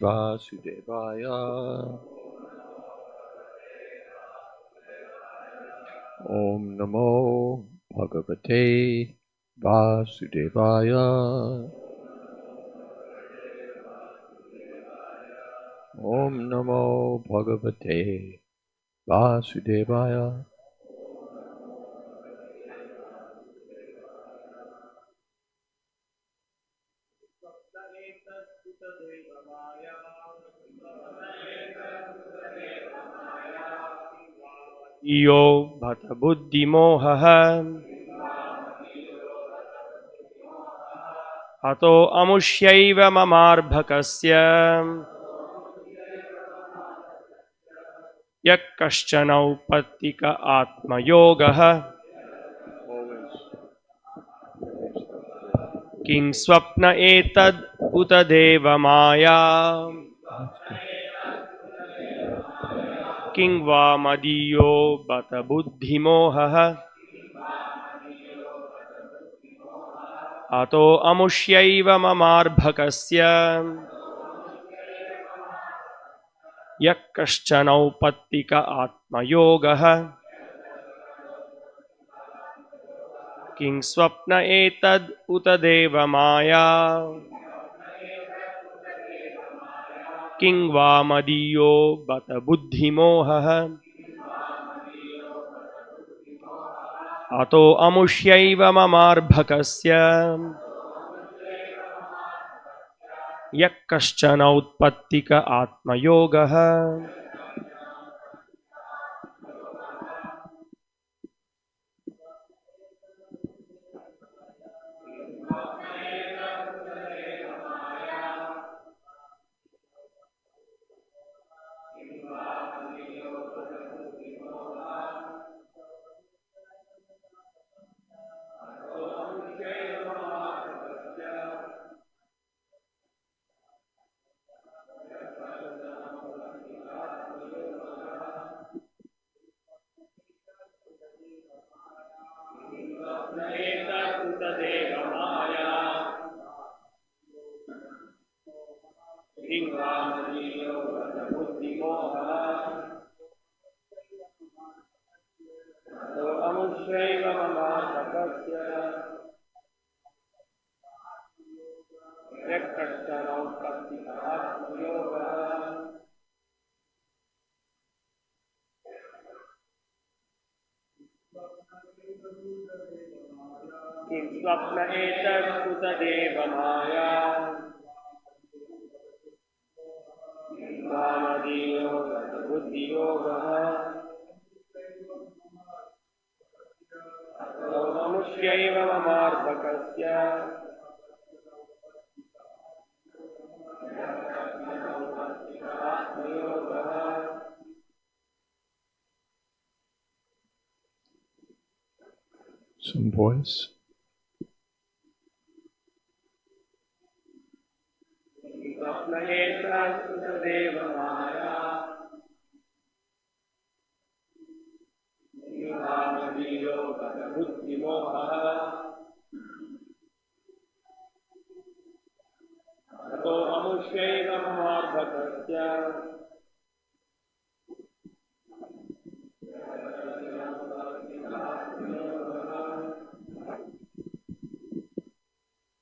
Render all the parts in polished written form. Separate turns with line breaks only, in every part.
Vasudevaya. Om Namo Bhagavate Vasudevaya. Om Namo Bhagavate Vasudevaya.
Yo bhata buddhi mohaha ato amusyaiva mamarbhakasya yak kaschana upattika atma yogaha king swapna etad uta deva maya king va madiyo bata buddhi mohaha ato amusyaiva mamarbhakasya yak kaschana upattika atma yogaha king swapna etad uta deva maya king va madiyo bata buddhi mohaha ato amusyaiva mamarbhakasya yak kaschana utpattika atma yogaha स्वप्न एतत् देवमाया वामदीयो बुद्धियोगः मनुष्यैव ममार्पकस्य
Some voice.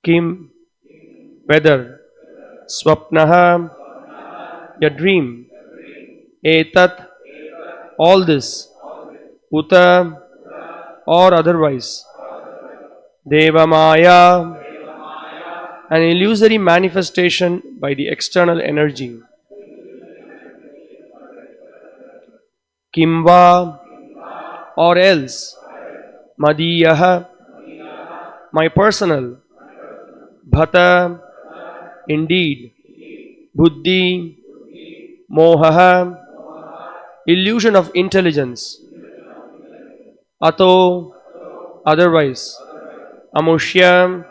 Kim, whether swapnaha, your dream, etat, all this, uta, or otherwise, devamaya, an illusory manifestation by the external energy, kimva, or else, madiyaha, my personal, bhata, indeed, buddhi, mohaha, illusion of intelligence, ato, otherwise, amushya,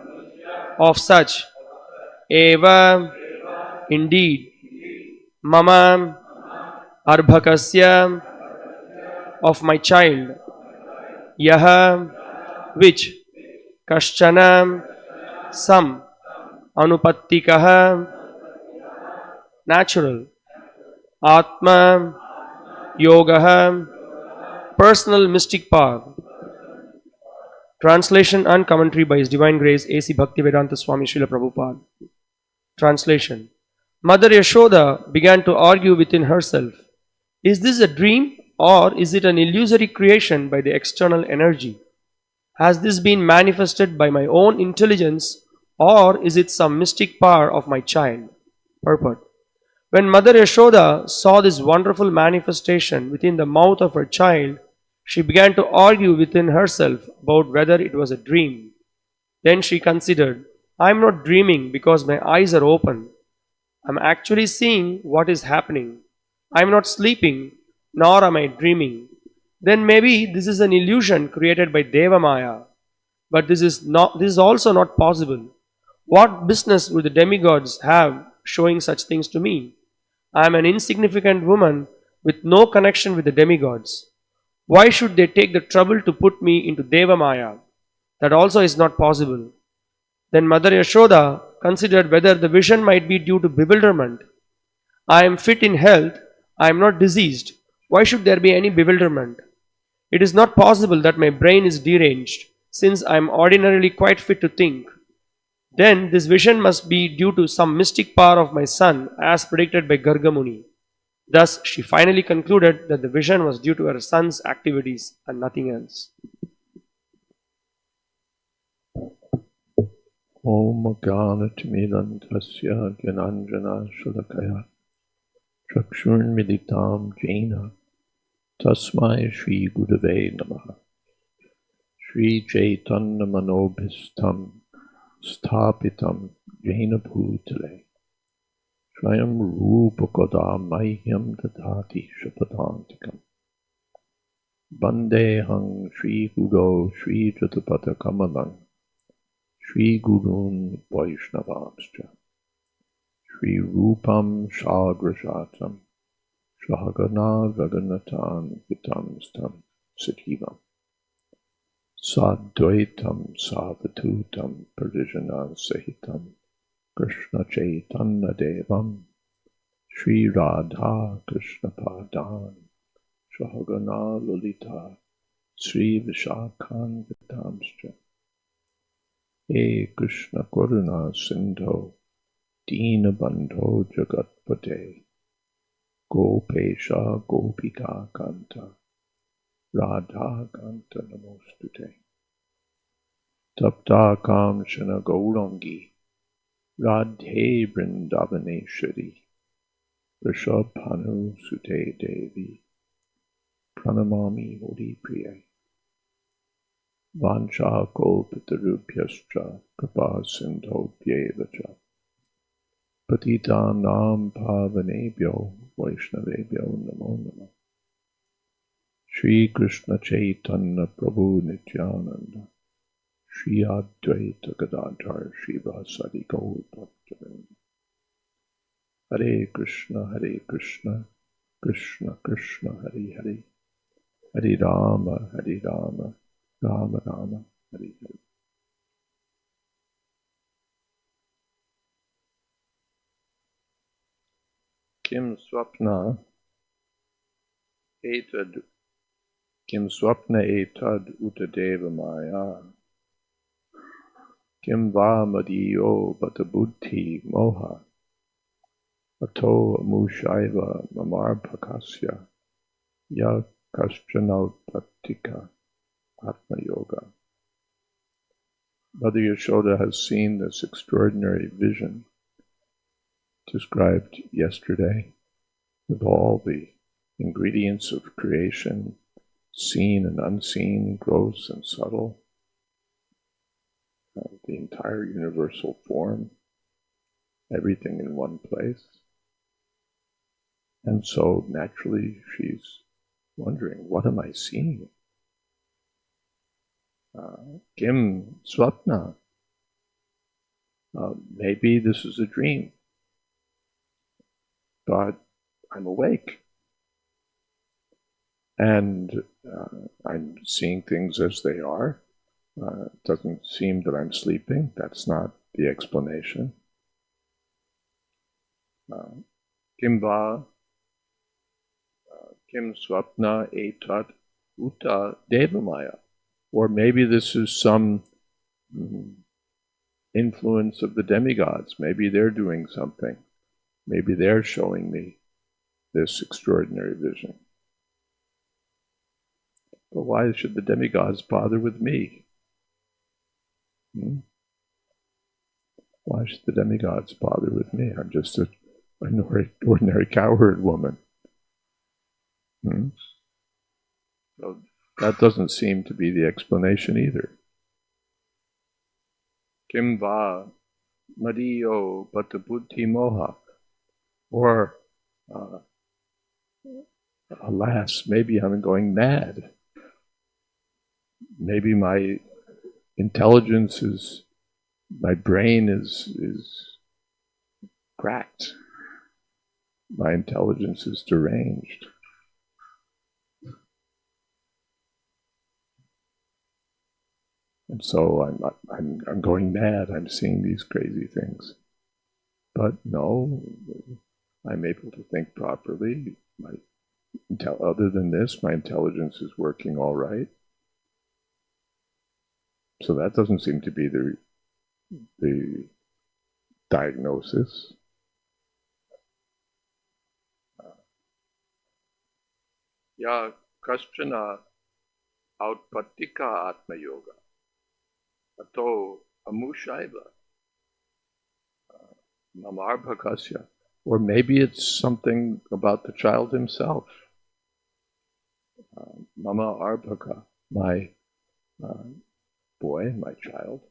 of such, eva, indeed, mama, arbhakasya, of my child, yaha, which, kaschana, some, anupattikah, natural. Atma, Yoga, personal mystic power. Translation and commentary by His Divine Grace A.C. Bhaktivedanta Swami Srila Prabhupada. Translation. Mother Yashoda began to argue within herself. Is this a dream or is it an illusory creation by the external energy? Has this been manifested by my own intelligence or is it some mystic power of my child? Purport. When Mother Yashoda saw this wonderful manifestation within the mouth of her child, she began to argue within herself about whether it was a dream. Then she considered, I am not dreaming because my eyes are open. I am actually seeing what is happening. I am not sleeping, nor am I dreaming. Then maybe this is an illusion created by Deva Maya. But this is also not possible. What business would the demigods have showing such things to me? I am an insignificant woman with no connection with the demigods. Why should they take the trouble to put me into Deva Maya? That also is not possible. Then Mother Yashoda considered whether the vision might be due to bewilderment. I am fit in health, I am not diseased. Why should there be any bewilderment? It is not possible that my brain is deranged, since I am ordinarily quite fit to think. Then this vision must be due to some mystic power of my son, as predicted by Gargamuni. Thus, she finally concluded that the vision was due to her son's activities and nothing else.
Om Ganatimidantasya Gyananjana Shalakaya Chakshurmilitam Jaina Tasmai Shri Gurave Namaha Shri Chaitanya Manobhistam Sthapitam Jaina Bhutale Swayam Rupakoda Mahyam Dadati Shapadantikam Bandehang Shri Guru Shri Jatapata Kamalang Shri Gurun Vaishnavamscha Shri Rupam Shagrajatam Shahagana Raganatan Vitamstam Sativam Sadvaitam Savatutam Parijana Sahitam Krishna Chaitanya Devam Shri Radha Krishna Padan Shahagana Lolita Sri Vishakhan Vitamscha He Krishna Karuna Sindho Dina Bandho Jagatpate Gopesha Gopika Kanta Radha Kanta Namostute Tapta Kamshana Gaurangi Radhe Vrindavaneshwari Rishabhanu Sute Devi Pranamami Hori Priya Vancha Kolpitarubhyascha Kripa Sindhobhyevacha Patitanam Pavanebhyo Vaishnavebhyo Namo Namo Shri Krishna Chaitanya Prabhu Nityananda Shri Advaita Gadadhar Srivasadi Gaur Bhaktivinoda Hare Krishna Krishna Krishna Hare Hare Hare Rama Rama Rama Hare Hare. Kim Swapna Etad Utadeva Maya Kim Va Madiyo Batabuddhi Moha Ato Amushaiva Mamarpakasya Ya Kaschanautpatika Atma Yoga. Mother Yashoda has seen this extraordinary vision described yesterday with all the ingredients of creation, seen and unseen, gross and subtle, the entire universal form, everything in one place. And so naturally she's wondering, what am I seeing? Kim Swapna. Maybe this is a dream, but I'm awake. And I'm seeing things as they are. It doesn't seem that I'm sleeping. That's not the explanation. Kimva Kim Swapna Etat Uta Devamaya. Or maybe this is some influence of the demigods. Maybe they're doing something. Maybe they're showing me this extraordinary vision. But why should the demigods bother with me? Why should the demigods bother with me? I'm just an ordinary cowherd woman. So that doesn't seem to be the explanation either. Kim va madiyo batabuddhi moha. Or, alas, maybe I'm going mad. Maybe my intelligence is, my brain is cracked. My intelligence is deranged. And so I'm going mad. I'm seeing these crazy things. But no, I'm able to think properly. Other than this, my intelligence is working all right. So that doesn't seem to be the diagnosis. Ya kaschana outpattika atma yoga ato amushaiva mamarbhakasya. Or maybe it's something about the child himself. Mama arbhaka, my boy, my child.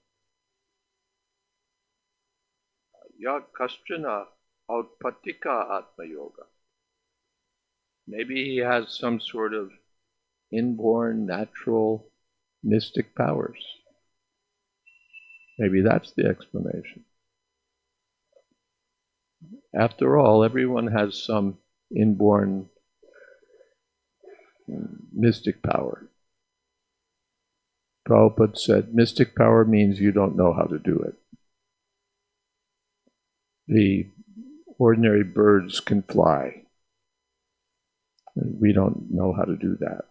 Ya kaschana outpattika atma yoga. Maybe he has some sort of inborn, natural, mystic powers. Maybe that's the explanation. After all, everyone has some inborn mystic power. Prabhupada said, mystic power means you don't know how to do it. The ordinary birds can fly. We don't know how to do that.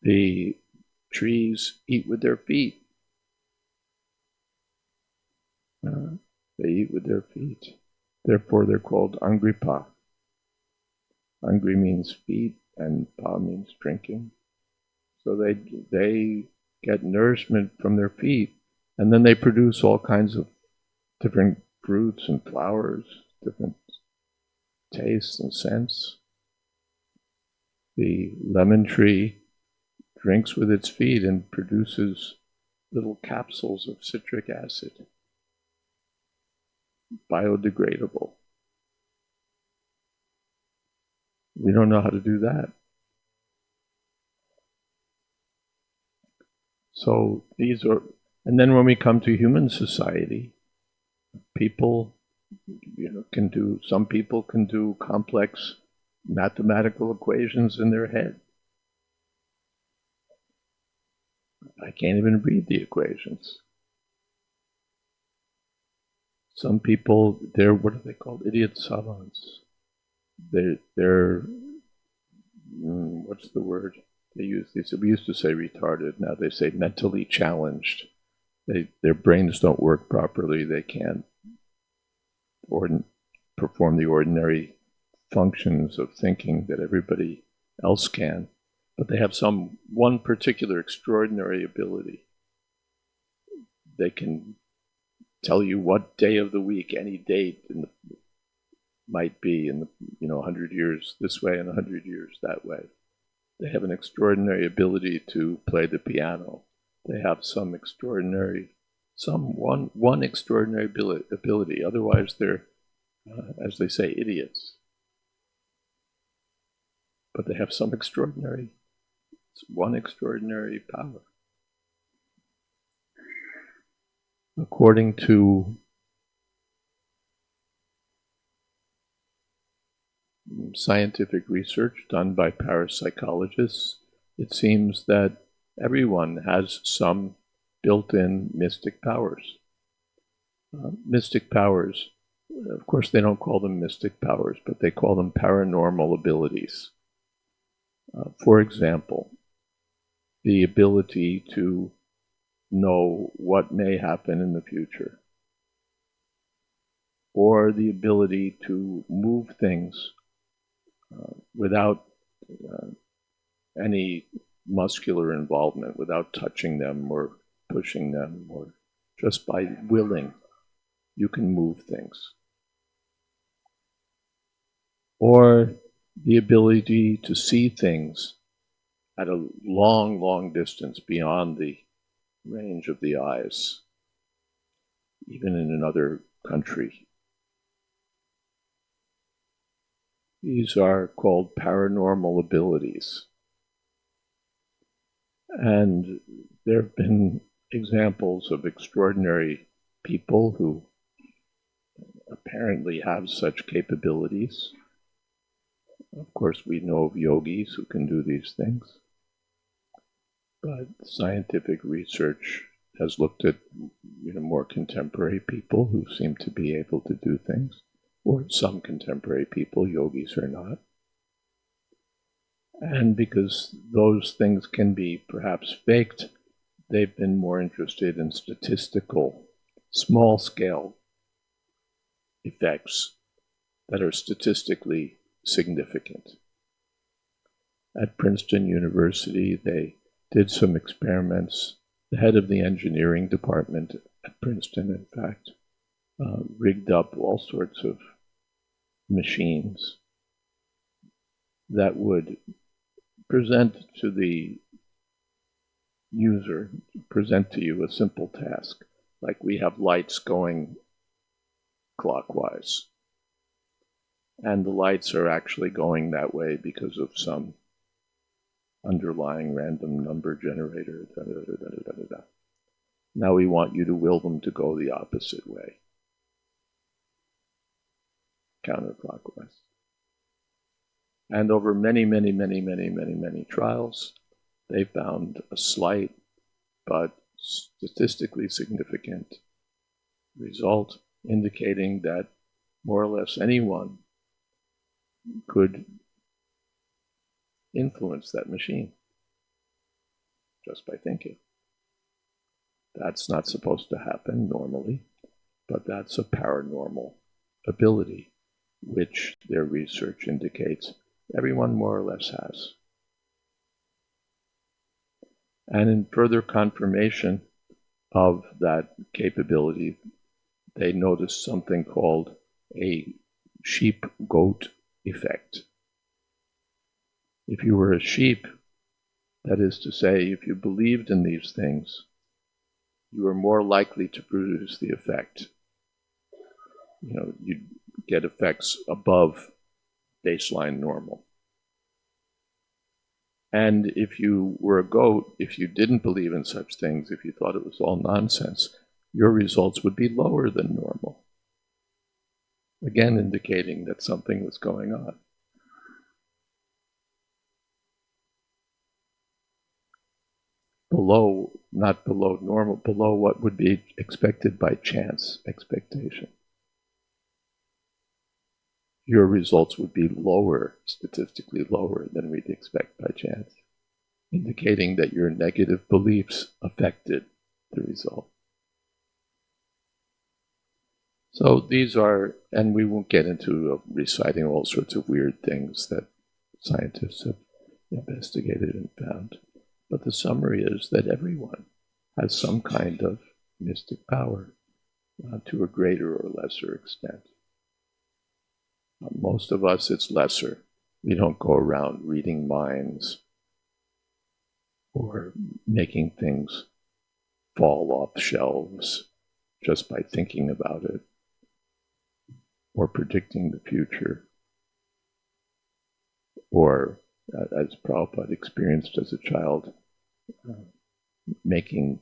The trees eat with their feet. They eat with their feet. Therefore, they're called Angripa. Angri means feet, and pa means drinking. So they get nourishment from their feet, and then they produce all kinds of different fruits and flowers, different tastes and scents. The lemon tree drinks with its feet and produces little capsules of citric acid, biodegradable. We don't know how to do that. So these are, and then when we come to human society, people, some people can do complex mathematical equations in their head. I can't even read the equations. Some people, they're, what are they called? Idiot savants. They're what's the word? They use these, we used to say retarded, now they say mentally challenged. Their brains don't work properly, they can't perform the ordinary functions of thinking that everybody else can, but they have one particular extraordinary ability. They can tell you what day of the week, any date might be in 100 years this way and 100 years that way. They have an extraordinary ability to play the piano. They have one extraordinary ability. Otherwise, they're, as they say, idiots. But they have one extraordinary power. According to scientific research done by parapsychologists, it seems that everyone has some built-in mystic powers. Mystic powers Of course, they don't call them mystic powers, but they call them paranormal abilities. For example, the ability to know what may happen in the future, or the ability to move things without any muscular involvement, without touching them or pushing them, or just by willing, you can move things. Or the ability to see things at a long, long distance beyond the range of the eyes, even in another country. These are called paranormal abilities. And there have been examples of extraordinary people who apparently have such capabilities. Of course, we know of yogis who can do these things. But scientific research has looked at more contemporary people who seem to be able to do things, or some contemporary people, yogis are not. And because those things can be perhaps faked, they've been more interested in statistical, small-scale effects that are statistically significant. At Princeton University, they did some experiments. The head of the engineering department at Princeton, in fact, rigged up all sorts of machines that would present to the user, present to you a simple task, like we have lights going clockwise. And the lights are actually going that way because of some underlying random number generator. Da, da, da, da, da, da. Now we want you to will them to go the opposite way, counterclockwise. And over many, many, many, many, many, many trials, they found a slight but statistically significant result indicating that more or less anyone could influence that machine just by thinking. That's not supposed to happen normally, but that's a paranormal ability, which their research indicates everyone more or less has. And in further confirmation of that capability, they noticed something called a sheep-goat effect. If you were a sheep, that is to say, if you believed in these things, you were more likely to produce the effect. You'd get effects above baseline normal. And if you were a goat, if you didn't believe in such things, if you thought it was all nonsense, your results would be lower than normal. Again, indicating that something was going on. Not below normal, below what would be expected by chance expectation. Your results would be lower, statistically lower than we'd expect by chance, indicating that your negative beliefs affected the result. So these are, and we won't get into reciting all sorts of weird things that scientists have investigated and found. But the summary is that everyone has some kind of mystic power to a greater or lesser extent. Most of us, it's lesser. We don't go around reading minds or making things fall off shelves just by thinking about it, or predicting the future, or as Prabhupada experienced as a child, making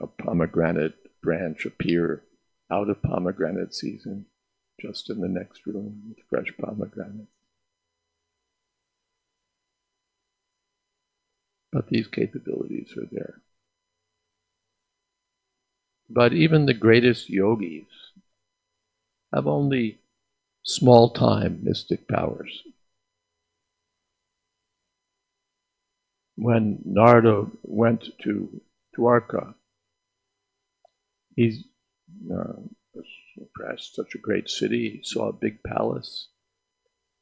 a pomegranate branch appear out of pomegranate season, just in the next room with fresh pomegranates. But these capabilities are there. But even the greatest yogis have only small-time mystic powers. When Narada went to Dwarka, he's impressed, such a great city. He saw a big palace.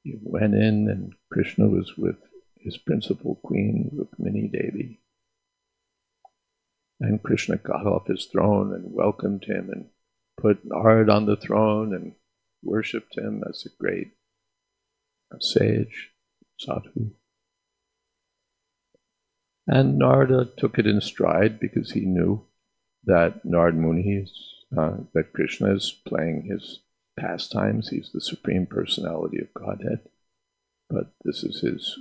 He went in, and Krishna was with his principal queen, Rukmini Devi. And Krishna got off his throne and welcomed him and put Narada on the throne and worshipped him as a great sage, sadhu. And Narada took it in stride because he knew that Narada Muni that Krishna is playing his pastimes. He's the Supreme Personality of Godhead. But this is his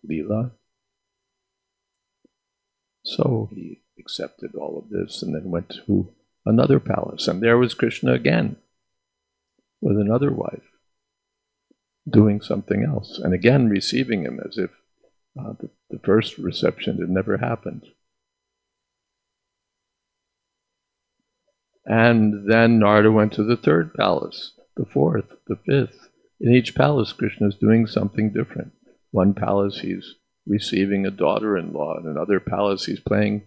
Leela. So he accepted all of this and then went to another palace. And there was Krishna again with another wife doing something else. And again receiving him as if the first reception had never happened. And then Narada went to the third palace, the fourth, the fifth. In each palace, Krishna is doing something different. One palace, he's receiving a daughter-in-law. In another palace, he's playing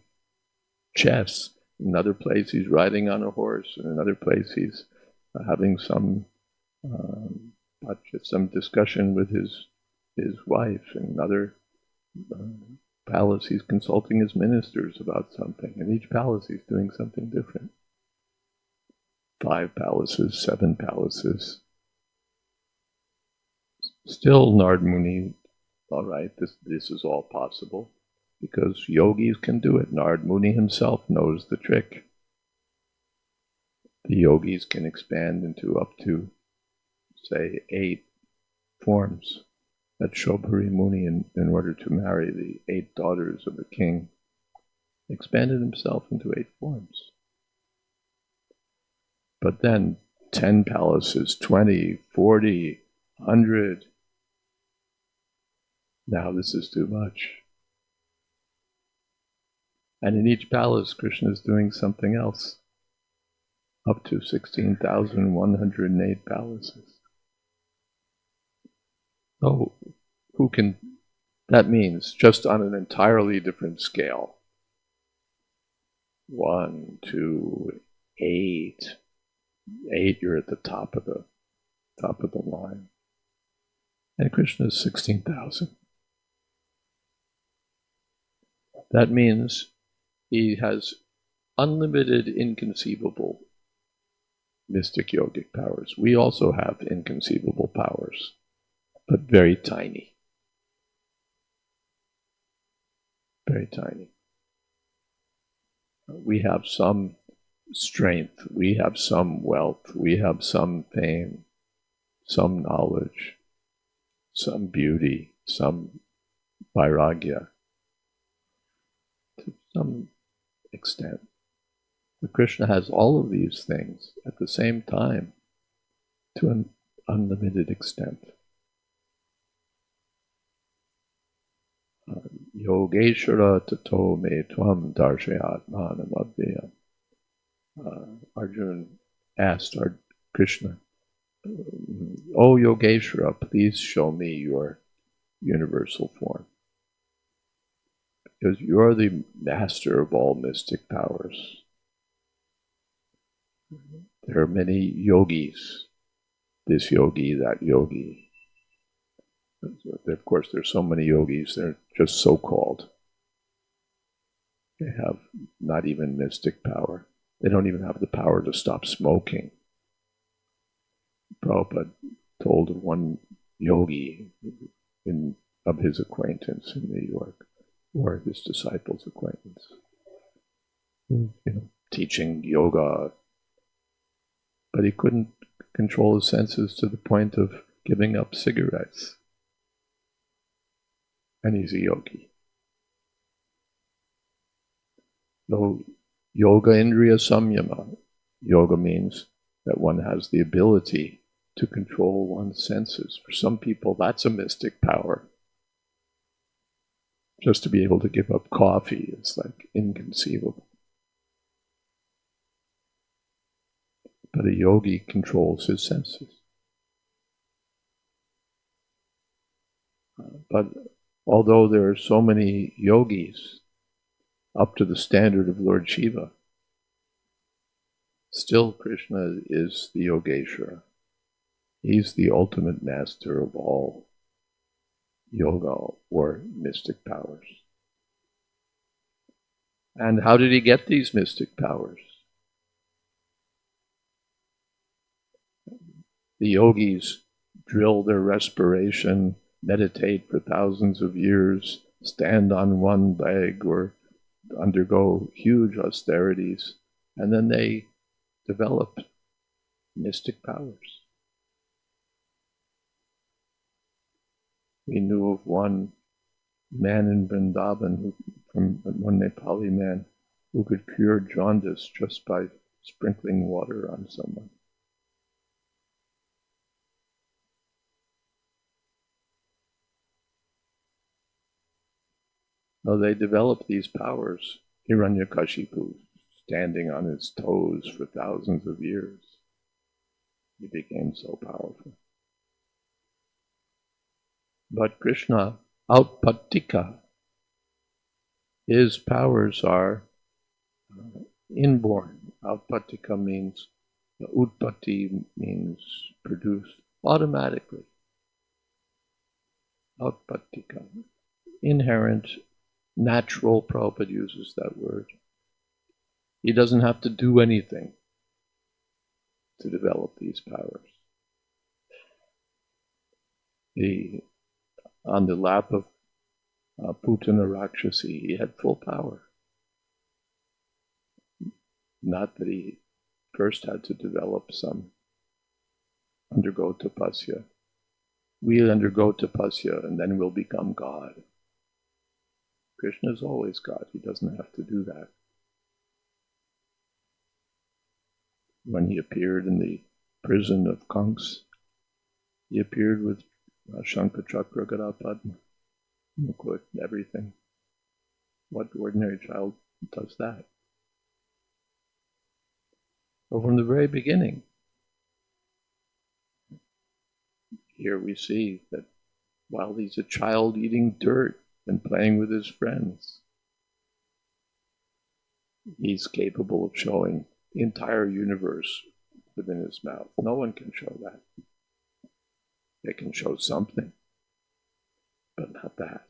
chess. In another place, he's riding on a horse. In another place, he's having some discussion with his wife. In another palace, he's consulting his ministers about something. In each palace, he's doing something different. 5 palaces, 7 palaces. Still, Narada Muni, all right, this is all possible because yogis can do it. Narada Muni himself knows the trick. The yogis can expand into up to, say, 8 forms. That Shobhari Muni, in order to marry the 8 daughters of the king, expanded himself into 8 forms. But then 10 palaces, 20, 40, 100. Now this is too much. And in each palace, Krishna is doing something else. Up to 16,108 palaces. So, that means just on an entirely different scale. 1, 2, 8. 8, you're at the top of the line. And Krishna is 16,000. That means he has unlimited, inconceivable mystic yogic powers. We also have inconceivable powers, but very tiny. Very tiny. We have some strength, we have some wealth, we have some fame, some knowledge, some beauty, some vairagya, to some extent. But Krishna has all of these things at the same time to an unlimited extent. Yogeshwara tato me tvam darshayatmanam abhyayam. Arjuna asked Krishna, "O Yogeshwara, please show me your universal form. Because you're the master of all mystic powers. There are many yogis, this yogi, that yogi. Of course, there's so many yogis, they're just so-called. They have not even mystic power. They don't even have the power to stop smoking." Prabhupada told of one yogi of his acquaintance in New York, or his disciples' acquaintance, teaching yoga, but he couldn't control his senses to the point of giving up cigarettes. And he's a yogi. So, yoga indriya samyama. Yoga means that one has the ability to control one's senses. For some people, that's a mystic power. Just to be able to give up coffee is like inconceivable. But a yogi controls his senses. But although there are so many yogis up to the standard of Lord Shiva, still Krishna is the Yogeshwara. He's the ultimate master of all yoga or mystic powers. And how did he get these mystic powers? The yogis drill their respiration, meditate for thousands of years, stand on one leg or undergo huge austerities, and then they develop mystic powers. We knew of one man in Vrindavan, one Nepali man, who could cure jaundice just by sprinkling water on someone. So they developed these powers. Hiranyakashipu, standing on his toes for thousands of years, he became so powerful. But Krishna, outpattika, his powers are inborn. Outpattika means, utpatti means produced automatically. Outpattika, inherent, natural. Prabhupada uses that word. He doesn't have to do anything to develop these powers. On the lap of Putana Rakshasi, he had full power. Not that he first had to undergo tapasya. We'll undergo tapasya and then we'll become God. Krishna is always God. He doesn't have to do that. When he appeared in the prison of Kanks, he appeared with Shankha Chakra, Gada Padma, Mukut, everything. What ordinary child does that? But from the very beginning, here we see that while he's a child eating dirt and playing with his friends, he's capable of showing the entire universe within his mouth. No one can show that. They can show something, but not that.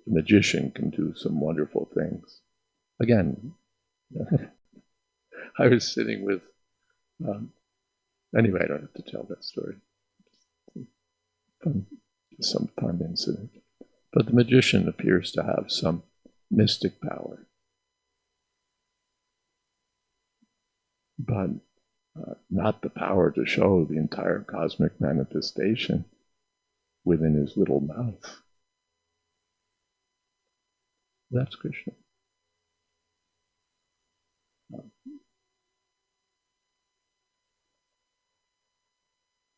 The magician can do some wonderful things. Again, I was sitting with, anyway, I don't have to tell that story. Some fun incident. But the magician appears to have some mystic power. But not the power to show the entire cosmic manifestation within his little mouth. That's Krishna.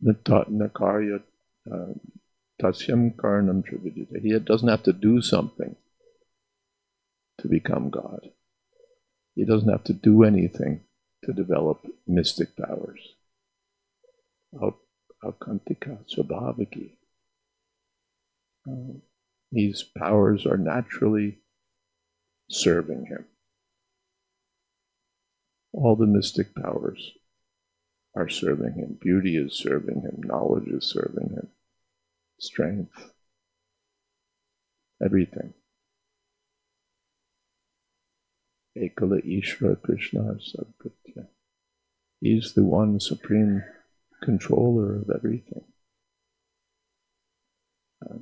Nakarya tasyam karnam trividita. He doesn't have to do something to become God. He doesn't have to do anything to develop mystic powers. Aukantika, swabhaviki. These powers are naturally serving him. All the mystic powers are serving him. Beauty is serving him. Knowledge is serving him. Strength. Everything. Ekala Ishvara Krishna Sabhutya. He's the one supreme controller of everything.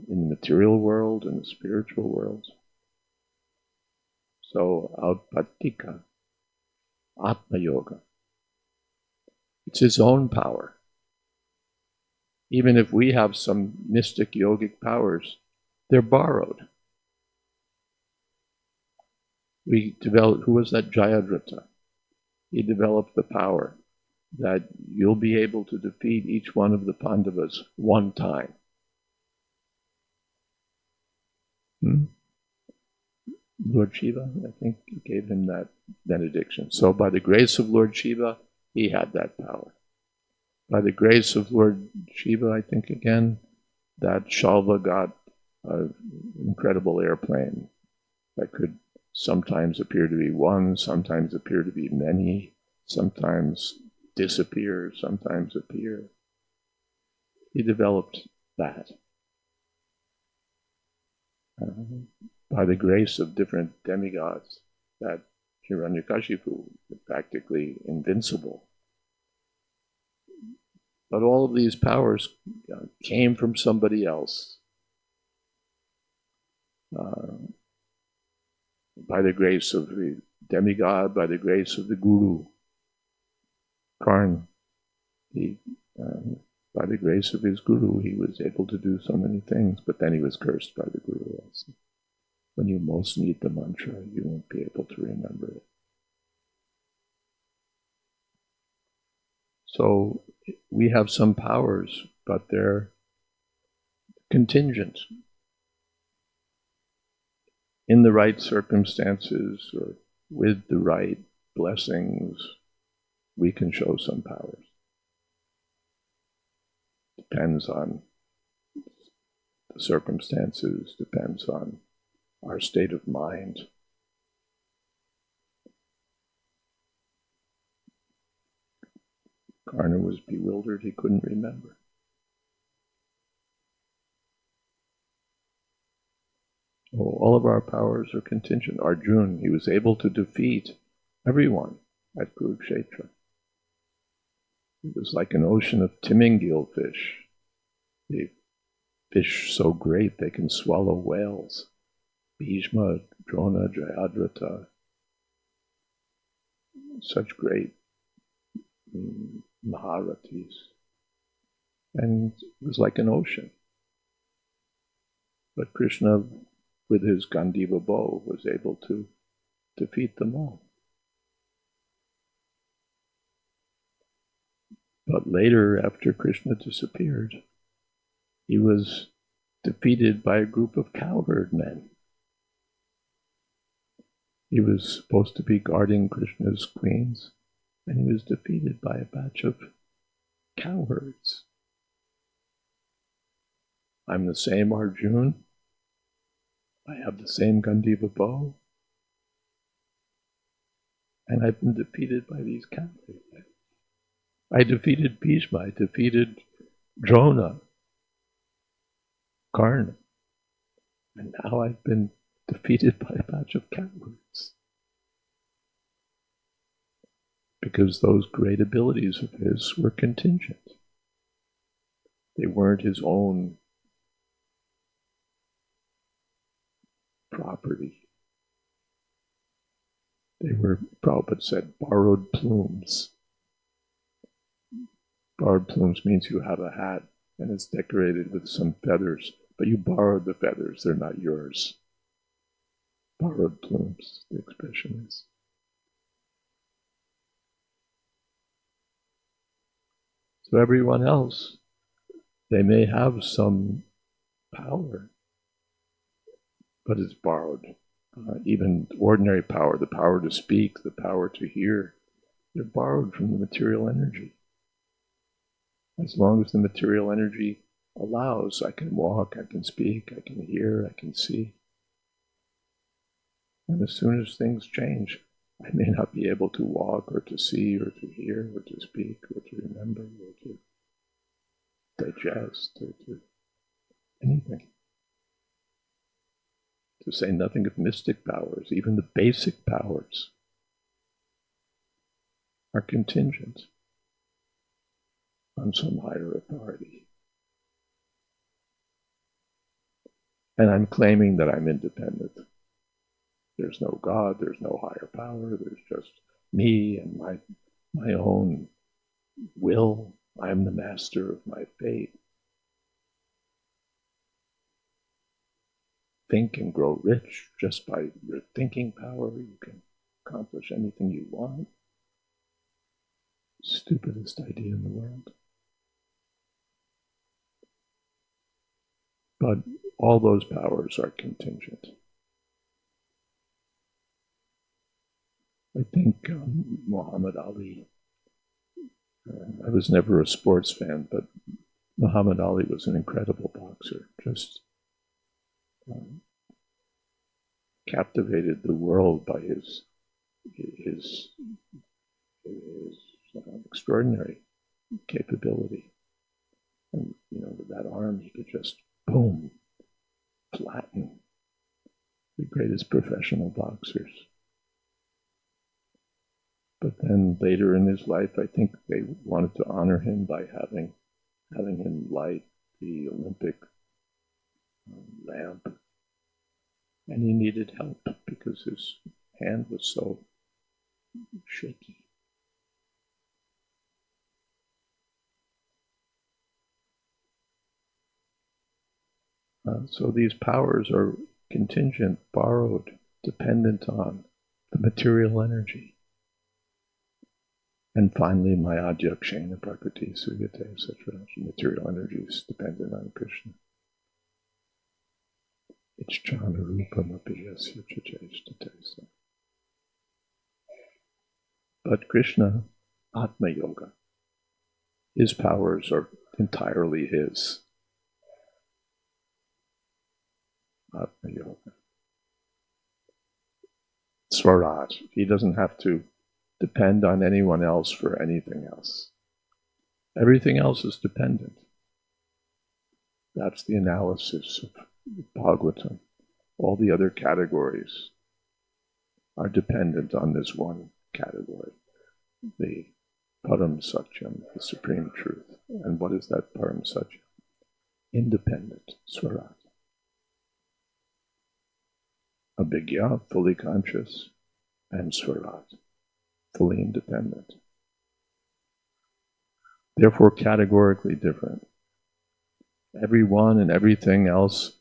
In the material world, in the spiritual world. So, outpattika, Atma Yoga. It's his own power. Even if we have some mystic yogic powers, they're borrowed. We developed, who was that? Jayadvaita. He developed the power that you'll be able to defeat each one of the Pandavas one time. Lord Shiva, I think, gave him that benediction. So by the grace of Lord Shiva, he had that power. By the grace of Lord Shiva, I think again, that Shalva got an incredible airplane that could sometimes appear to be one, sometimes appear to be many, sometimes disappear, sometimes appear. He developed that. By the grace of different demigods, that Hiranyakashipu is practically invincible. But all of these powers came from somebody else. By the grace of the demigod, by the grace of the guru, Karn, by the grace of his guru, he was able to do so many things, but then he was cursed by the guru also. When you most need the mantra, you won't be able to remember it. So we have some powers, but they're contingent. In the right circumstances or with the right blessings, we can show some powers. Depends on the circumstances, depends on our state of mind. Karna was bewildered, he couldn't remember. All of our powers are contingent. Arjuna, he was able to defeat everyone at Kurukshetra. It was like an ocean of timingil fish. The fish so great they can swallow whales. Bhishma, Drona, Jayadvaita. Such great Maharatis. And it was like an ocean. But Krishna, with his Gandiva bow, was able to defeat them all. But later, after Krishna disappeared, he was defeated by a group of cowherd men. He was supposed to be guarding Krishna's queens, and he was defeated by a batch of cowherds. I'm the same Arjuna. I have the same Gandiva bow. And I've been defeated by these cowherds. I defeated Bhishma, I defeated Drona, Karna. And now I've been defeated by a batch of cowards. Because those great abilities of his were contingent. They weren't his own property. They were, Prabhupada said, borrowed plumes. Borrowed plumes means you have a hat and it's decorated with some feathers, but you borrowed the feathers, they're not yours. Borrowed plumes, the expression is. So everyone else, they may have some power, but it's borrowed. Even ordinary power, the power to speak, the power to hear, they're borrowed from the material energy. As long as the material energy allows, I can walk, I can speak, I can hear, I can see. And as soon as things change, I may not be able to walk or to see or to hear or to speak or to remember or to digest or to anything. To say nothing of mystic powers, even the basic powers are contingent on some higher authority. And I'm claiming that I'm independent. There's no God, there's no higher power, there's just me and my own will. I'm the master of my fate. Think and grow rich just by your thinking power. You can accomplish anything you want. Stupidest idea in the world. But all those powers are contingent. I think Muhammad Ali I was never a sports fan, but Muhammad Ali was an incredible boxer. Just captivated the world by his extraordinary capability. And with that arm, he could just boom, flatten the greatest professional boxers. But then later in his life, I think they wanted to honor him by having him light the Olympic lamp. And he needed help because his hand was so shaky. So these powers are contingent, borrowed, dependent on the material energy. And finally, Maya Adhyakshena Prakriti Sugate, etc. Material energy is dependent on Krishna. It's jhana rupam apiyasya chacheshtate. But Krishna, Atma Yoga, his powers are entirely his. Atma Yoga. Swarat, he doesn't have to depend on anyone else for anything else. Everything else is dependent. That's the analysis of Bhagavatam. All the other categories are dependent on this one category, the Param Satyam, the Supreme Truth. And what is that Param Satyam? Independent, Swarat. Abhigya, fully conscious, and Swarat, fully independent. Therefore categorically different. Everyone and everything else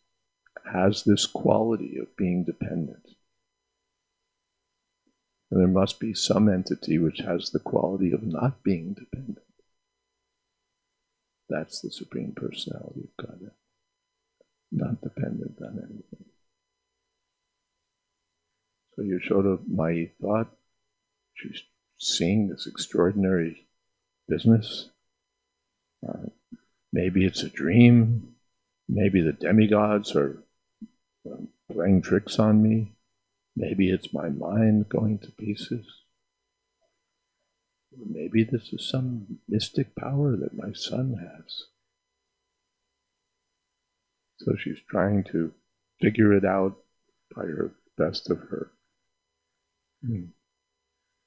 has this quality of being dependent. And there must be some entity which has the quality of not being dependent. That's the Supreme Personality of Godhead, not dependent on anything. So Yashoda, my thought, she's seeing this extraordinary business. Maybe it's a dream. Maybe the demigods are playing tricks on me. Maybe it's my mind going to pieces. Maybe this is some mystic power that my son has. So she's trying to figure it out by her best of her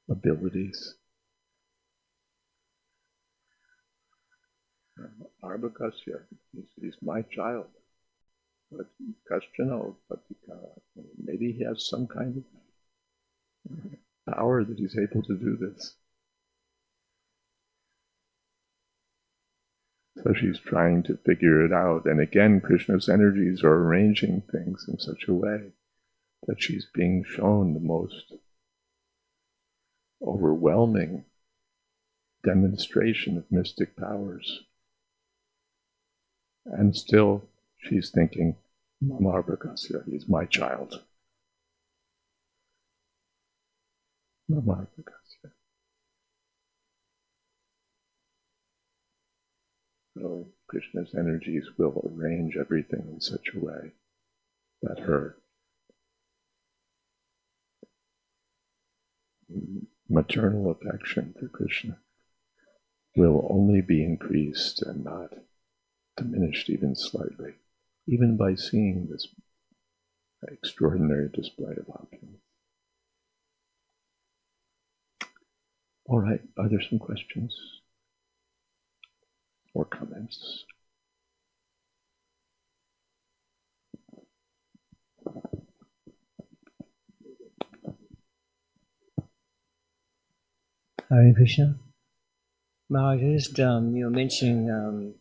abilities. Arbakasya, he's my child. But Kaschano, maybe he has some kind of power that he's able to do this. So she's trying to figure it out. And again, Krishna's energies are arranging things in such a way that she's being shown the most overwhelming demonstration of mystic powers. And still, she's thinking, Mamarbhakasya, he's my child. Mamarbhakasya. So Krishna's energies will arrange everything in such a way that her maternal affection for Krishna will only be increased and not diminished even slightly, even by seeing this extraordinary display of opulence. All right, are there some questions or comments?
Hare Krishna. Maharaj, just you were mentioning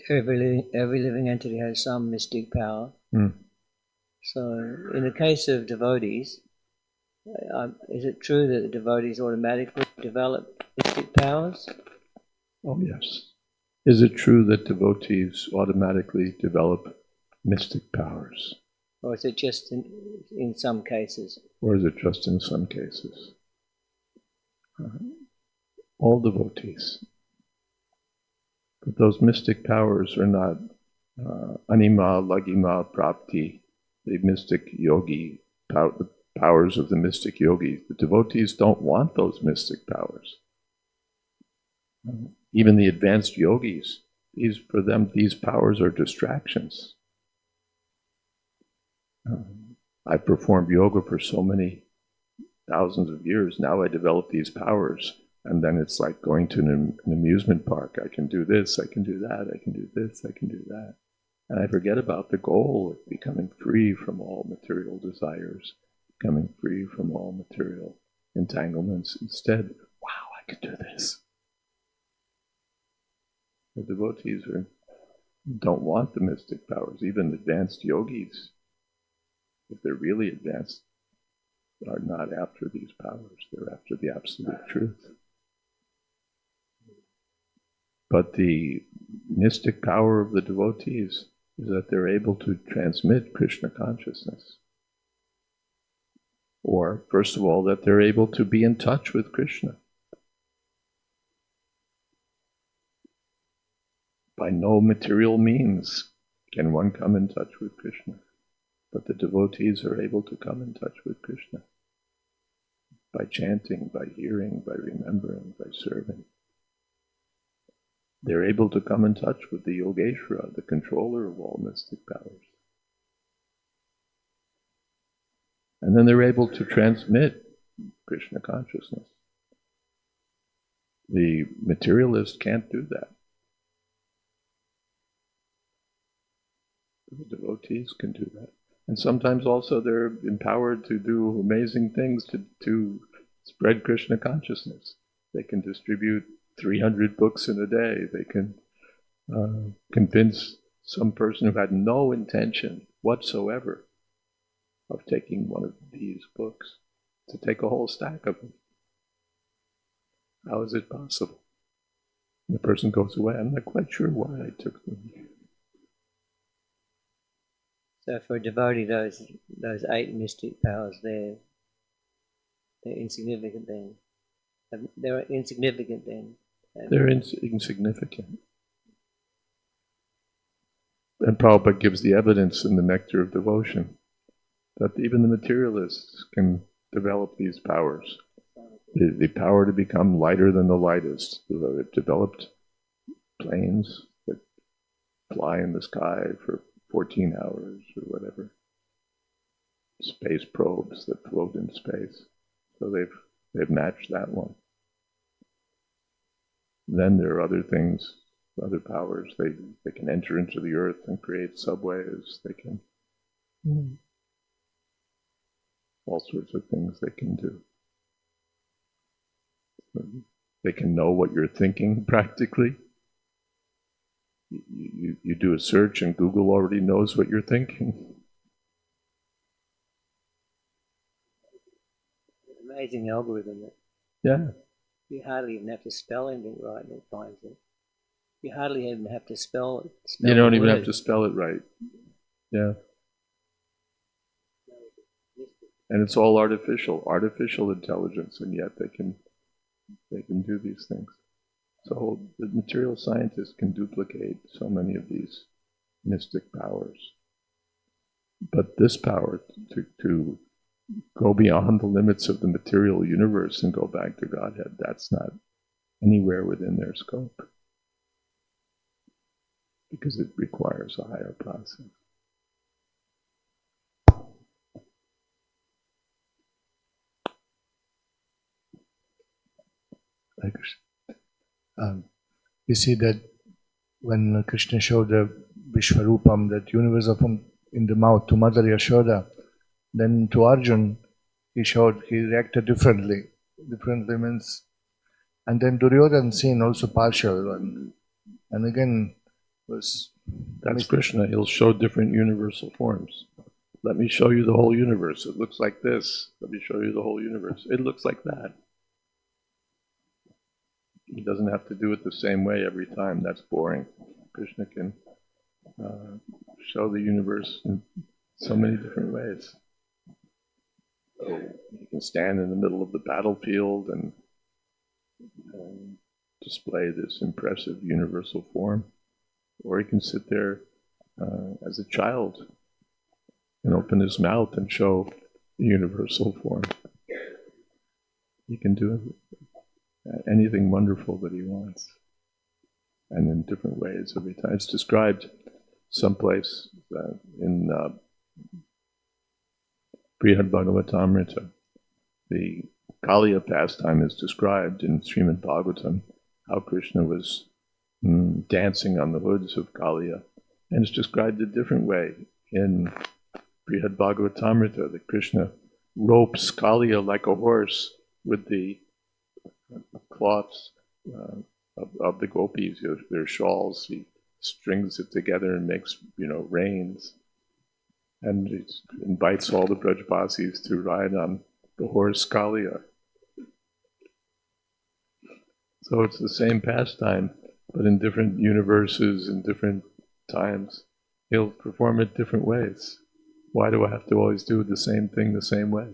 every living entity has some mystic power. So in the case of devotees, is it true that the devotees automatically develop mystic powers?
Oh yes. Is it true that devotees automatically develop mystic powers?
Or is it just in some cases?
Or is it just in some cases? all devotees. But those mystic powers are not anima, lagima, prapti, the mystic yogi, the powers of the mystic yogi. The devotees don't want those mystic powers. Even the advanced yogis, for them, these powers are distractions. I performed yoga for so many thousands of years. Now I develop these powers. And then it's like going to an amusement park. I can do this, I can do that, I can do this, I can do that. And I forget about the goal of becoming free from all material desires, becoming free from all material entanglements. Instead, wow, I can do this. The devotees don't want the mystic powers. Even advanced yogis, if they're really advanced, are not after these powers. They're after the absolute truth. But the mystic power of the devotees is that they're able to transmit Krishna consciousness. Or, first of all, that they're able to be in touch with Krishna. By no material means can one come in touch with Krishna. But the devotees are able to come in touch with Krishna. By chanting, by hearing, by remembering, by serving. They're able to come in touch with the Yogeshwara, the controller of all mystic powers. And then they're able to transmit Krishna consciousness. The materialist can't do that. The devotees can do that. And sometimes also they're empowered to do amazing things to spread Krishna consciousness. They can distribute 300 books in a day. They can convince some person who had no intention whatsoever of taking one of these books to take a whole stack of them. How is it possible? And the person goes away. I'm not quite sure why I took them.
So for a devotee, those 8 mystic powers, they're insignificant then. They're insignificant then.
They're insignificant. And Prabhupada gives the evidence in the Nectar of Devotion that even the materialists can develop these powers. The power to become lighter than the lightest. They've developed planes that fly in the sky for 14 hours or whatever. Space probes that float in space. So they've matched that one. Then there are other things, other powers. They can enter into the earth and create subways. They can all sorts of things they can do. They can know what you're thinking practically. You do a search and Google already knows what you're thinking.
Amazing algorithm.
Yeah.
You hardly even have to spell anything right and it finds it. You hardly even have to spell it.
You don't even have to spell it right. Yeah. And it's all artificial intelligence, and yet they can do these things. So the material scientists can duplicate so many of these mystic powers. But this power to go beyond the limits of the material universe and go back to Godhead, that's not anywhere within their scope. Because it requires a higher process.
You see that when Krishna showed the Vishvarupam, that universe in the mouth, to Mother Yashoda, then to Arjun, he reacted differently. Differently means, and then Duryodhan seen also partial, and again was...
That's Krishna. He'll show different universal forms. Let me show you the whole universe. It looks like this. Let me show you the whole universe. It looks like that. He doesn't have to do it the same way every time. That's boring. Krishna can show the universe in so many different ways. So you can stand in the middle of the battlefield and display this impressive universal form, or he can sit there as a child and open his mouth and show the universal form. He can do anything wonderful that he wants, and in different ways every time. It's described someplace in Srimad Bhagavatam, the Kaliya pastime is described in Srimad Bhagavatam, how Krishna was dancing on the hoods of Kaliya, and it's described a different way in Srimad Bhagavatam, that Krishna ropes Kaliya like a horse with the cloths of the gopis, their shawls. He strings it together and makes, reins, and he invites all the Brajbasis to ride on the horse Kaliya. So it's the same pastime, but in different universes and different times. He'll perform it different ways. Why do I have to always do the same thing the same way?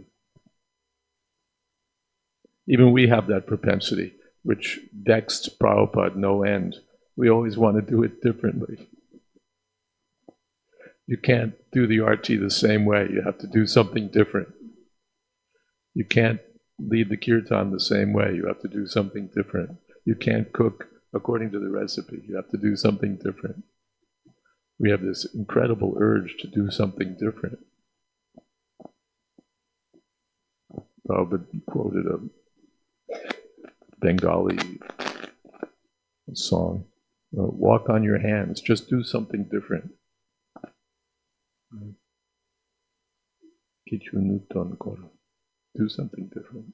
Even we have that propensity, which vexed Prabhupada no end. We always want to do it differently. You can't do the arti the same way. You have to do something different. You can't lead the kirtan the same way. You have to do something different. You can't cook according to the recipe. You have to do something different. We have this incredible urge to do something different. Prabhupada quoted a Bengali song, walk on your hands, just do something different. Kichu nuton koro. Do something different.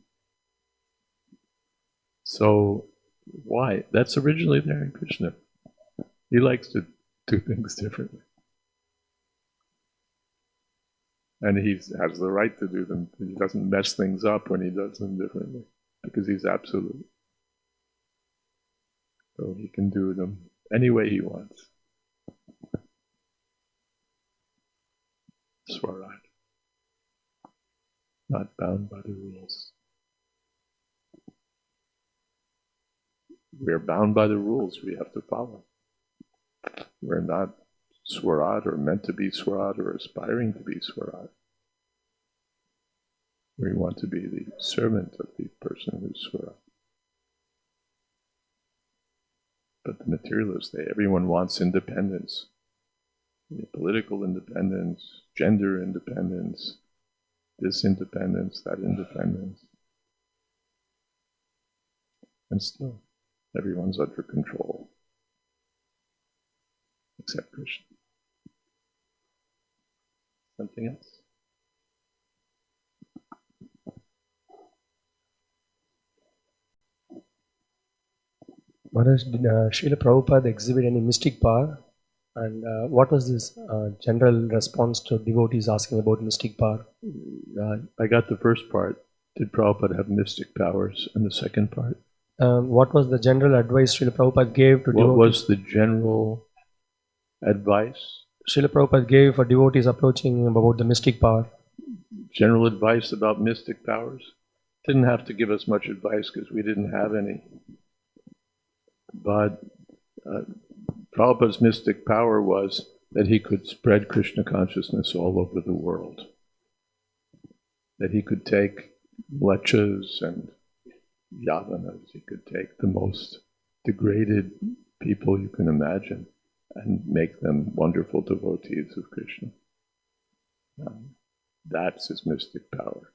So, why? That's originally there in Krishna. He likes to do things differently. And he has the right to do them. He doesn't mess things up when he does them differently, because he's absolute. So he can do them any way he wants. Swaraj. Not bound by the rules. We're bound by the rules we have to follow. We're not Swaraj or meant to be Swaraj or aspiring to be Swaraj. We want to be the servant of the person who's Swaraj. But the materialists, everyone wants independence. Political independence, gender independence, this independence, that independence. And still, everyone's under control. Except Krishna. Something else?
Maharaj, did Srila Prabhupada exhibit any mystic power? And what was this general response to devotees asking about mystic power?
I got the first part. Did Prabhupada have mystic powers? And the second part?
What was the general advice Srila Prabhupada gave to devotees?
What was the general advice?
Srila Prabhupada gave for devotees approaching him about the mystic power.
General advice about mystic powers? Didn't have to give us much advice because we didn't have any. But Prabhupada's mystic power was that he could spread Krishna consciousness all over the world. That he could take mlechas and yavanas, he could take the most degraded people you can imagine and make them wonderful devotees of Krishna. That's his mystic power.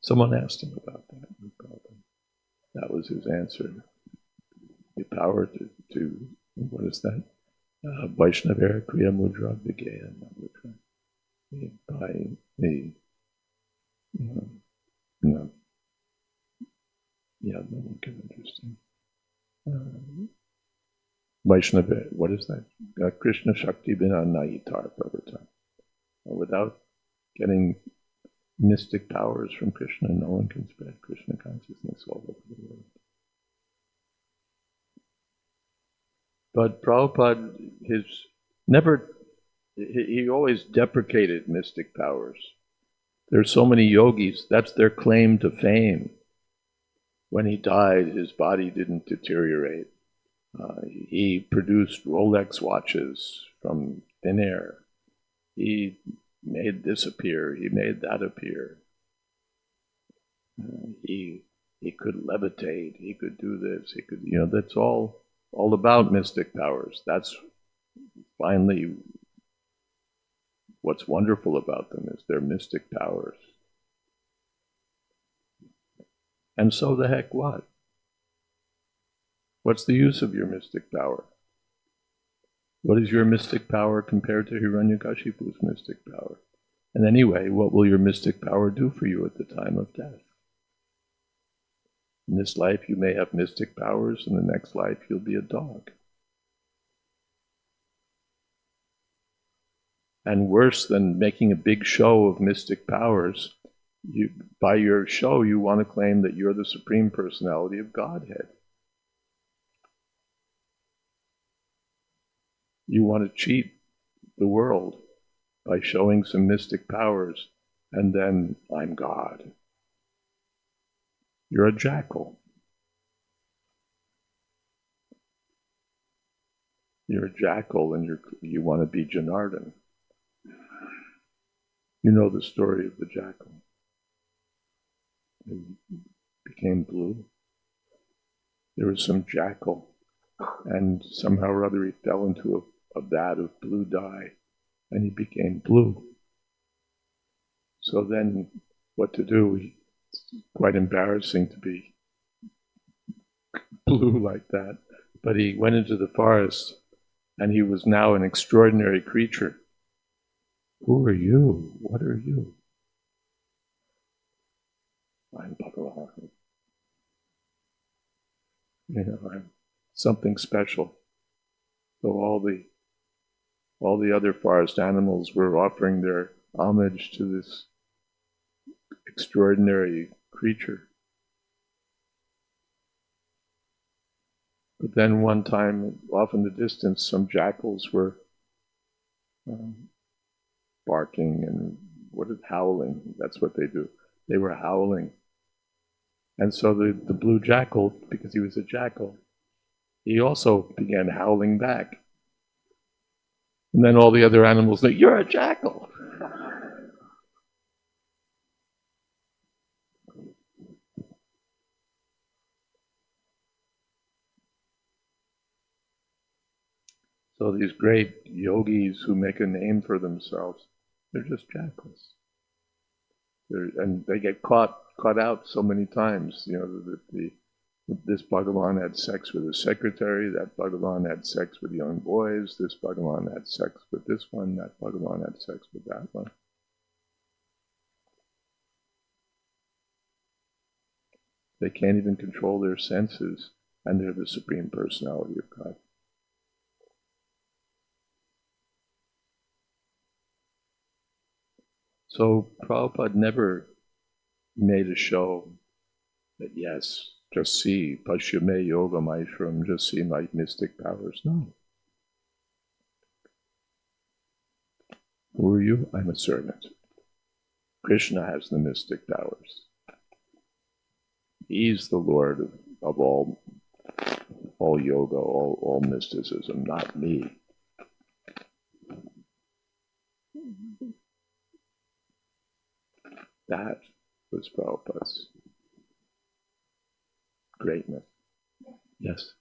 Someone asked him about that. That was his answer. The power to what is that? Vaishnavera Kriya Mudra Vigeya Mudra. By the, no one can understand. Vaishnava, what is that? Krishna Shakti Bina Naitar Pravata. Without getting mystic powers from Krishna, no one can spread Krishna consciousness all over the world. But Prabhupada, he always deprecated mystic powers. There's so many yogis, that's their claim to fame. When he died, his body didn't deteriorate. He produced Rolex watches from thin air. He made this appear. He made that appear. He could levitate. He could do this. He could, that's all about mystic powers. That's finally what's wonderful about them, is their mystic powers. And so the heck what? What's the use of your mystic power? What is your mystic power compared to Hiranyakashipu's mystic power? And anyway, what will your mystic power do for you at the time of death? In this life you may have mystic powers, in the next life you'll be a dog. And worse than making a big show of mystic powers, by your show you want to claim that you're the Supreme Personality of Godhead. You want to cheat the world by showing some mystic powers, and then I'm God. You're a jackal. You're a jackal, and you want to be Janardhan. You know the story of the jackal. He became blue. There was some jackal, and somehow or other he fell into a vat of blue dye, and he became blue. So then, what to do? It's quite embarrassing to be blue like that. But he went into the forest, and he was now an extraordinary creature. Who are you? What are you? I'm Bhagavan. I'm something special. So all the other forest animals were offering their homage to this extraordinary creature. But then one time, off in the distance, some jackals were barking and howling. That's what they do. They were howling. And so the blue jackal, because he was a jackal, he also began howling back. And then all the other animals say, "You're a jackal." So these great yogis who make a name for themselves, they're just jackals. And they get caught out so many times. This Bhagavan had sex with his secretary, that Bhagavan had sex with young boys, this Bhagavan had sex with this one, that Bhagavan had sex with that one. They can't even control their senses, and they're the Supreme Personality of God. So Prabhupada never made a show that, yes, just see, Pashyame Yoga Maishram, just see my mystic powers. No. Who are you? I'm a servant. Krishna has the mystic powers. He's the Lord of all yoga, all mysticism, not me. That was Prabhupada's greatness. Yes.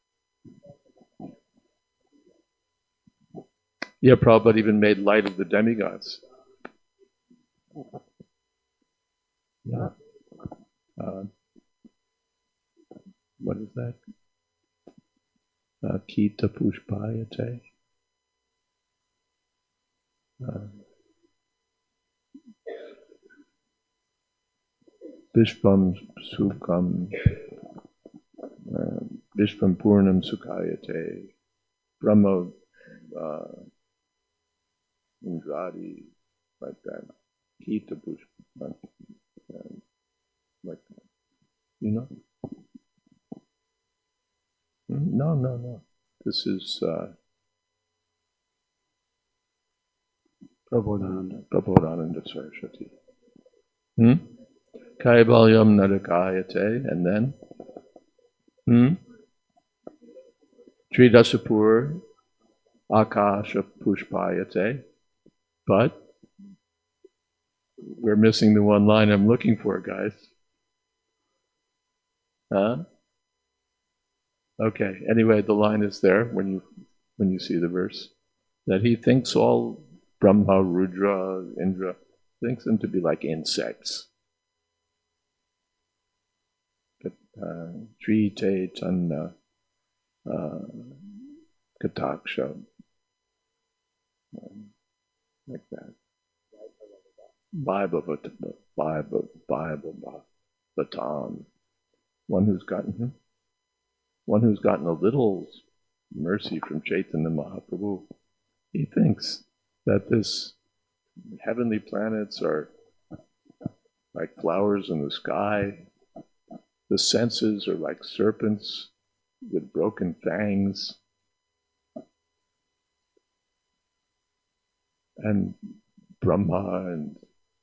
Yeah, Prabhupada even made light of the demigods. Yeah. What is that? Kita Pushpayate. Vishvam Sukham, Vishvam Purnam Sukhayate, Brahma Indradi, like that. Kita Pushpa, like that. You know? No. This is Prabodhananda Saraswati. Kaivalyam Narakayate, and then Tridasapur Akasha Pushpayate. But we're missing the one line I'm looking for, guys. Huh? Okay. Anyway, the line is there when you see the verse, that he thinks all Brahma, Rudra, Indra, thinks them to be like insects. Tri te tanna kataksha, like that. Bible, Batam. One who's gotten a little mercy from Chaitanya Mahaprabhu. He thinks that this heavenly planets are like flowers in the sky. The senses are like serpents with broken fangs. And Brahma and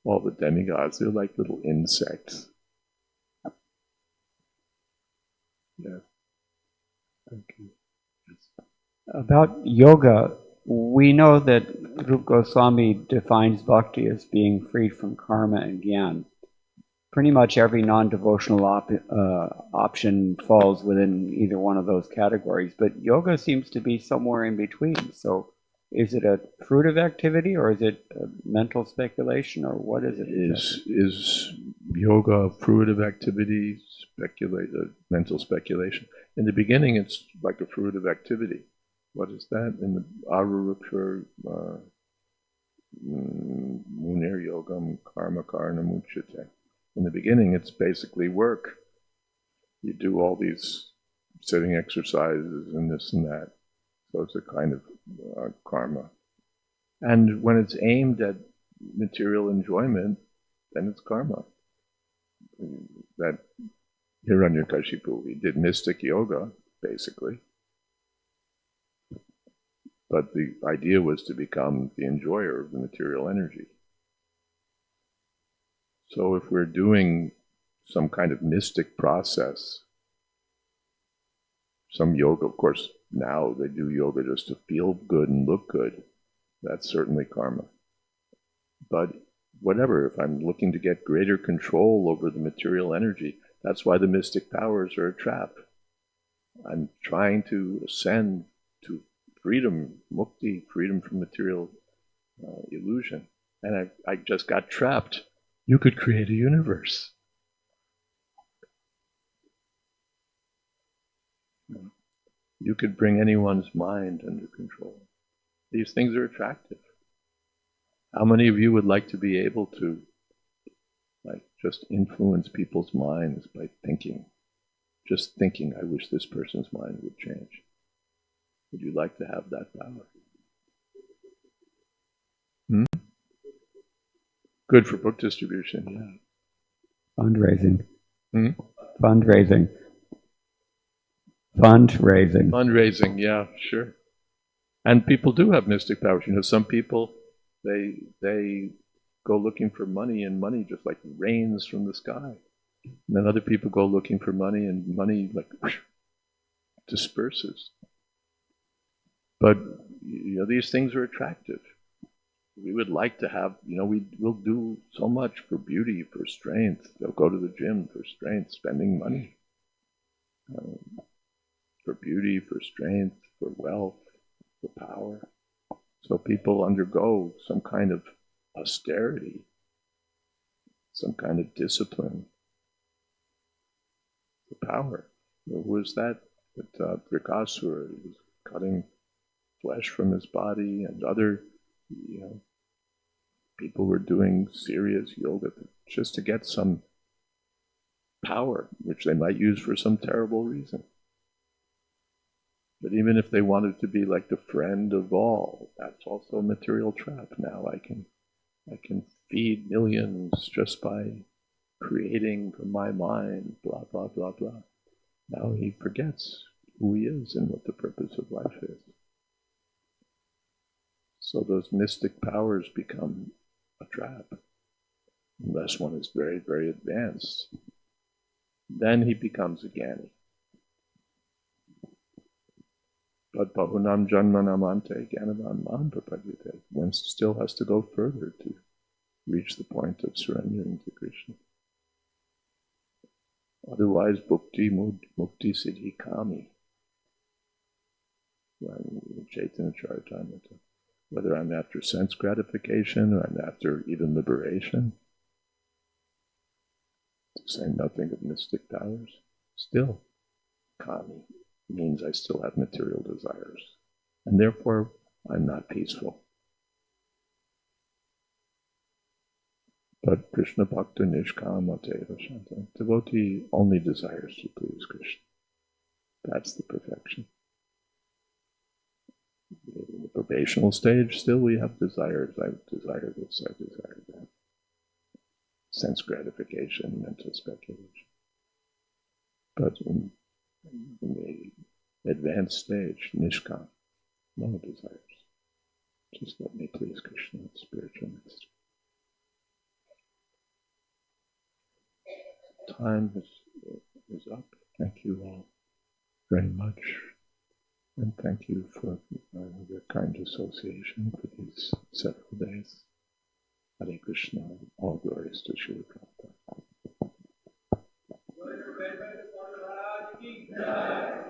all the demigods, they're like little insects. Yeah. Thank you. Yes.
About yoga, we know that Rupa Goswami defines bhakti as being freed from karma and gyan. Pretty much every non-devotional option falls within either one of those categories, but yoga seems to be somewhere in between. So is it a fruitive activity, or is it mental speculation, or what is it?
Is yoga a fruitive activity, mental speculation? In the beginning, it's like a fruitive activity. What is that? In the Aruruksha Munir Yogam Karma Karna Muchate. In the beginning, it's basically work. You do all these sitting exercises and this and that. So it's a kind of karma. And when it's aimed at material enjoyment, then it's karma. That Hiranyakashipu, he did mystic yoga, basically. But the idea was to become the enjoyer of the material energy. So if we're doing some kind of mystic process, some yoga, of course, now they do yoga just to feel good and look good. That's certainly karma. But whatever, if I'm looking to get greater control over the material energy, that's why the mystic powers are a trap. I'm trying to ascend to freedom, mukti, freedom from material illusion. And I just got trapped. You could create a universe. You could bring anyone's mind under control. These things are attractive. How many of you would like to be able to just influence people's minds by thinking? Just thinking, I wish this person's mind would change. Would you like to have that power? Good for book distribution, yeah.
Fundraising. Fundraising. Fundraising,
yeah, sure. And people do have mystic powers. You know, some people, they go looking for money, and money just like rains from the sky. And then other people go looking for money, and money like whoosh, disperses. But you know, these things are attractive. We would like to have, you know, we'll do so much for beauty, for strength. They'll go to the gym for strength, spending money. For beauty, for strength, for wealth, for power. So people undergo some kind of austerity, some kind of discipline for power. Who was that? That Brikasura was cutting flesh from his body, and other, you know, people were doing serious yoga just to get some power, which they might use for some terrible reason. But even if they wanted to be like the friend of all, that's also a material trap. Now I can feed millions just by creating from my mind, blah, blah, blah, blah. Now he forgets who he is and what the purpose of life is. So those mystic powers become a trap, unless one is very, very advanced. Then he becomes a jnani. But bahunam janmanam ante gyanavan mam prapadyate. One still has to go further to reach the point of surrendering to Krishna. Otherwise, bhukti mukti siddhi kami. Chaitanya Charitamrita. Whether I'm after sense gratification or I'm after even liberation, to say nothing of mystic powers, still kami means I still have material desires. And therefore, I'm not peaceful. But Krishna Bhakta Nishkama Teva Shanta. Devotee only desires to please Krishna. That's the perfection. In the probational stage, still we have desires. I desire this, I desire that. Sense gratification, mental speculation. But in the advanced stage, Nishkam, no desires. Just let me please Krishna, spiritual master. Time is up. Thank you all very much. And thank you for your kind association for these several days. Hare Krishna, all glories to Srila Prabhupada.